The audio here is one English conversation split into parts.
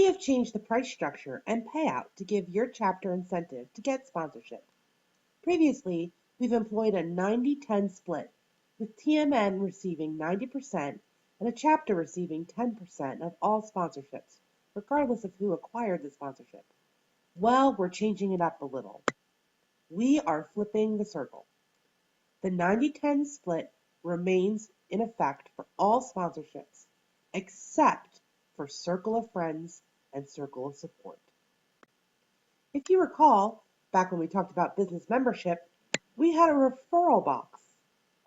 have changed the price structure and payout to give your chapter incentive to get sponsorship. Previously, we've employed a 90-10 split, with TMN receiving 90% and a chapter receiving 10% of all sponsorships, regardless of who acquired the sponsorship. Well, we're changing it up a little. We are flipping the circle. The 90-10 split remains in effect for all sponsorships, except for Circle of Friends and Circle of Support. If you recall, back when we talked about business membership, we had a referral box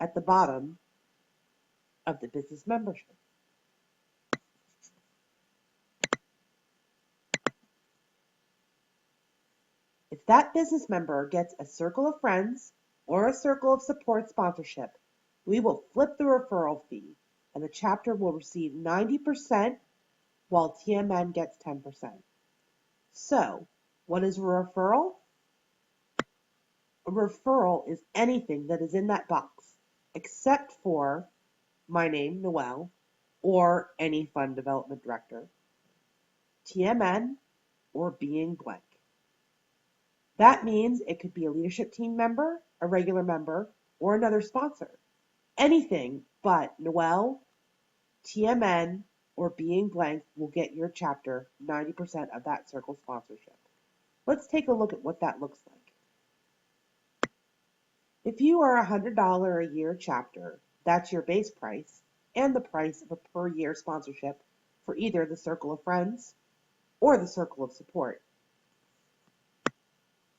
at the bottom of the business membership. If that business member gets a Circle of Friends or a Circle of Support sponsorship, we will flip the referral fee and the chapter will receive 90% while TMN gets 10%. So, what is a referral? A referral is anything that is in that box, except for my name, Noelle, or any fund development director, TMN, or being blank. That means it could be a leadership team member, a regular member, or another sponsor. Anything but Noelle, TMN, or being blank will get your chapter 90% of that circle sponsorship. Let's take a look at what that looks like. If you are a $100 a year chapter, that's your base price and the price of a per year sponsorship for either the Circle of Friends or the Circle of Support.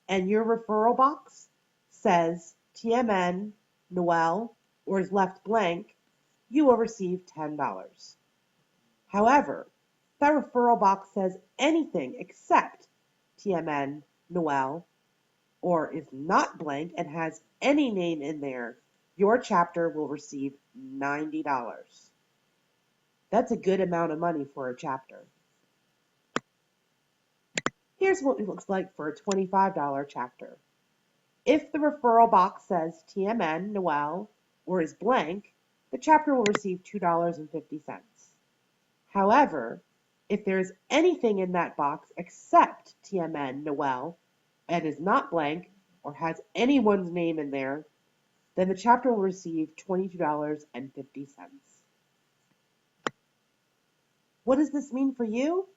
And your referral box says TMN, Noelle, or is left blank, you will receive $10. However, if that referral box says anything except TMN, Noelle, or is not blank and has any name in there, your chapter will receive $90. That's a good amount of money for a chapter. Here's what it looks like for a $25 chapter. If the referral box says TMN, Noelle, or is blank, the chapter will receive $2.50. However, if there is anything in that box except TMN, Noelle, and is not blank, or has anyone's name in there, then the chapter will receive $22.50. What does this mean for you?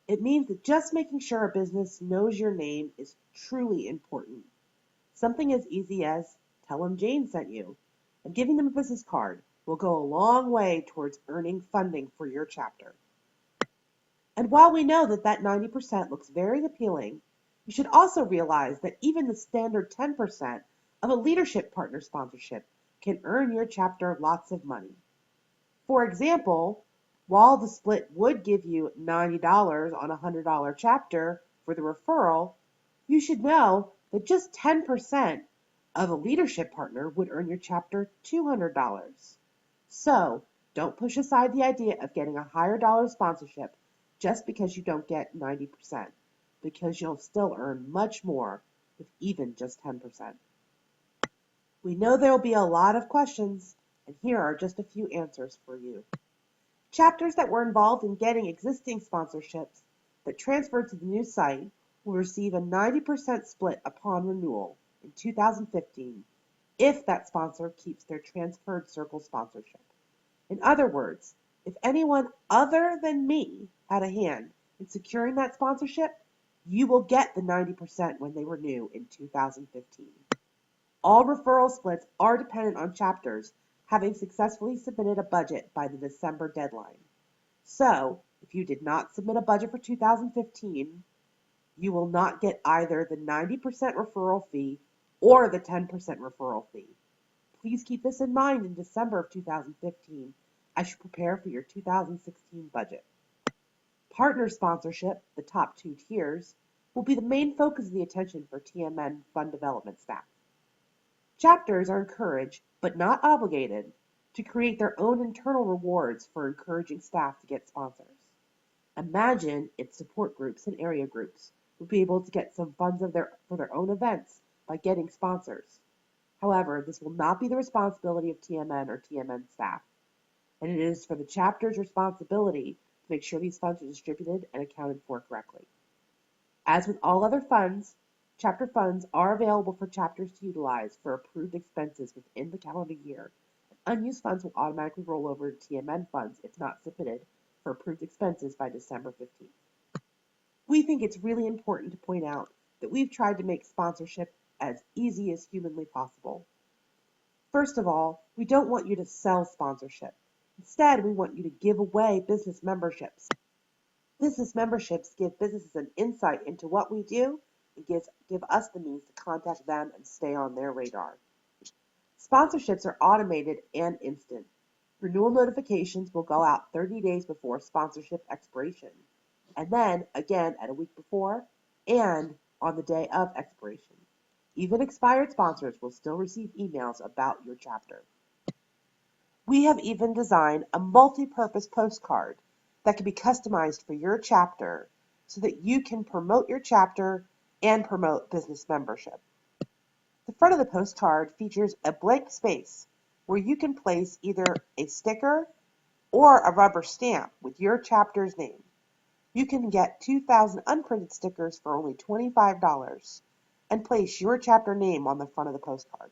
It means that just making sure a business knows your name is truly important. Something as easy as tell them Jane sent you, and giving them a business card will go a long way towards earning funding for your chapter. And while we know that that 90% looks very appealing, you should also realize that even the standard 10% of a leadership partner sponsorship can earn your chapter lots of money. For example, while the split would give you $90 on a $100 chapter for the referral, you should know that just 10% of a leadership partner would earn your chapter $200. So, don't push aside the idea of getting a higher dollar sponsorship just because you don't get 90%, because you'll still earn much more with even just 10%. We know there will be a lot of questions, and here are just a few answers for you. Chapters that were involved in getting existing sponsorships that transferred to the new site will receive a 90% split upon renewal in 2015 if that sponsor keeps their transferred circle sponsorship. In other words, if anyone other than me had a hand in securing that sponsorship, you will get the 90% when they renew in 2015. All referral splits are dependent on chapters having successfully submitted a budget by the December deadline. So, if you did not submit a budget for 2015, you will not get either the 90% referral fee or the 10% referral fee. Please keep this in mind in December of 2015 as you prepare for your 2016 budget. Partner sponsorship, the top two tiers, will be the main focus of the attention for TMN fund development staff. Chapters are encouraged, but not obligated, to create their own internal rewards for encouraging staff to get sponsors. Imagine if support groups and area groups would be able to get some funds for their own events by getting sponsors. However, this will not be the responsibility of TMN or TMN staff, and it is for the chapter's responsibility make sure these funds are distributed and accounted for correctly. As with all other funds, chapter funds are available for chapters to utilize for approved expenses within the calendar year. Unused funds will automatically roll over to TMN funds if not submitted for approved expenses by December 15th. We think it's really important to point out that we've tried to make sponsorship as easy as humanly possible. First of all, we don't want you to sell sponsorship. Instead, we want you to give away business memberships. Business memberships give businesses an insight into what we do and give us the means to contact them and stay on their radar. Sponsorships are automated and instant. Renewal notifications will go out 30 days before sponsorship expiration, and then again at a week before and on the day of expiration. Even expired sponsors will still receive emails about your chapter. We have even designed a multi-purpose postcard that can be customized for your chapter so that you can promote your chapter and promote business membership. The front of the postcard features a blank space where you can place either a sticker or a rubber stamp with your chapter's name. You can get 2,000 unprinted stickers for only $25 and place your chapter name on the front of the postcard.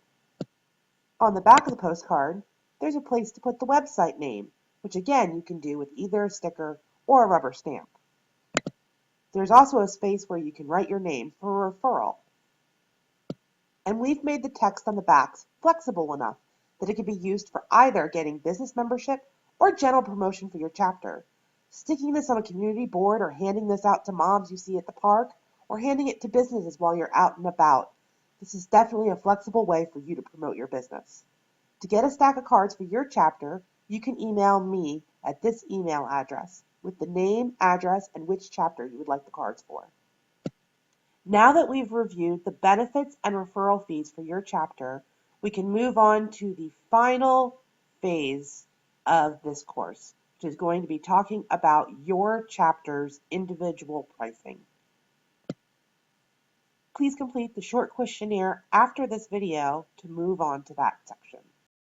On the back of the postcard, there's a place to put the website name, which again you can do with either a sticker or a rubber stamp. There's also a space where you can write your name for a referral. And we've made the text on the backs flexible enough that it can be used for either getting business membership or general promotion for your chapter. Sticking this on a community board or handing this out to moms you see at the park or handing it to businesses while you're out and about. This is definitely a flexible way for you to promote your business. To get a stack of cards for your chapter, you can email me at this email address with the name, address, and which chapter you would like the cards for. Now that we've reviewed the benefits and referral fees for your chapter, we can move on to the final phase of this course, which is going to be talking about your chapter's individual pricing. Please complete the short questionnaire after this video to move on to that section.